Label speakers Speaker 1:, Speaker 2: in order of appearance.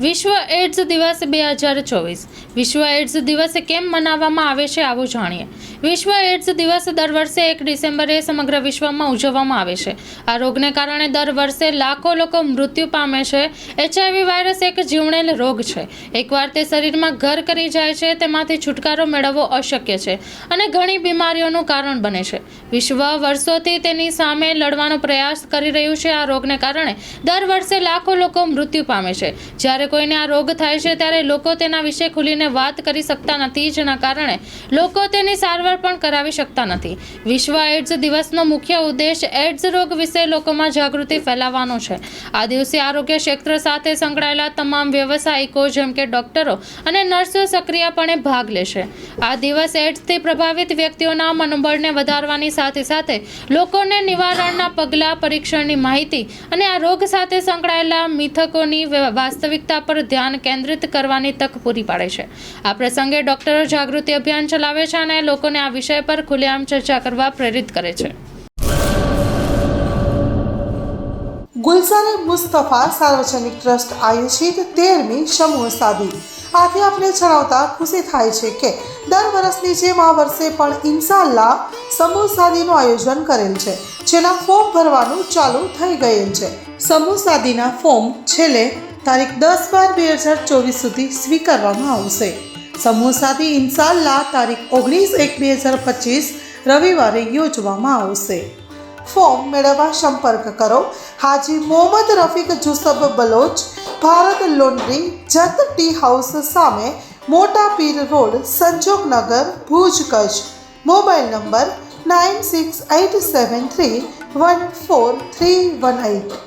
Speaker 1: વિશ્વ એડ્સ દિવસ 2024 વિશ્વ એડ્સ દિવસ કેમ મનાવવામાં આવે છે આવું જાણીએ। વિશ્વ એડ્સ દિવસ દર વર્ષે 1 ડિસેમ્બરે સમગ્ર વિશ્વમાં ઉજવવામાં આવે છે। આ રોગને કારણે દર વર્ષે લાખો લોકો મૃત્યુ પામે છે। HIV વાયરસ એક જીવલેણ રોગ છે। એકવાર તે શરીરમાં ઘર કરી જાય છે તેમાંથી છુટકારો મેળવવો અશક્ય છે અને ઘણી બીમારીઓનું કારણ બને છે। વિશ્વ વર્ષોથી તેની સામે લડવાનો પ્રયાસ કરી રહ્યું છે। આ રોગને કારણે દર વર્ષે લાખો લોકો મૃત્યુ પામે છે। જ્યારે કોઈને આ રોગ થાય છે ત્યારે લોકો તેના વિશે ખુલીને વાત કરી શકતા નથી, જેના કારણે લોકો તેની સારવાર પણ કરાવી શકતા નથી। વિશ્વ એડ્સ દિવસનો મુખ્ય ઉદ્દેશ એડ્સ રોગ વિશે લોકોમાં જાગૃતિ ફેલાવવાનો છે। આ દિવસે આરોગ્ય ક્ષેત્ર સાથે સંકળાયેલા તમામ વ્યવસાયિકો જેમ કે ડોક્ટરો અને નર્સો સક્રિયપણે ભાગ લેશે। આ દિવસ એડ્સથી પ્રભાવિત વ્યક્તિઓના મનોબળને વધારવાની સાથે સાથે લોકોને નિવારણના પગલાં, પરીક્ષણની માહિતી અને આ રોગ સાથે સંકળાયેલા મિથકોની વાસ્તવિકતા પર ધ્યાન કેન્દ્રિત કરવાની તક પૂરી પાડે છે। આ પ્રસંગે ડોક્ટરો જાગૃતિ અભિયાન ચલાવે છે અને લોકોને આ વિષય પર ખુલ્લેઆમ ચર્ચા કરવા પ્રેરિત કરે છે।
Speaker 2: ગુલશન મુસ્તફા સાર્વજનિક ટ્રસ્ટ આયોજિત 13મી સમૂહ સાદી। આથી આપણે જણાવતા ખુશી થાય છે કે દર વર્ષની જેમ આ વર્ષે પણ ઇન્શાઅલ્લાહ સમૂહ સાદીનું આયોજન કરેલ છે, જેના ફોર્મ ભરવાનું ચાલુ થઈ ગયેલ છે। સમૂહ સાદીના ફોર્મ છેલ્લે તારીખ 10/12/2024 સુધી સ્વીકારવામાં આવશે। સમૂહ સાદી ઇન્શાઅલ્લાહ તારીખ 19/1/2025 રવિવારે યોજવામાં આવશે। ફોર્મ મેળવવા સંપર્ક કરો Haji Mohammad Rafiq Jusab Baloch, Bharat laundry, Jat tea house સામે, મોટા Pir road, Sanjognagar, Bhuj, Kutch. Mobile number 9687314318।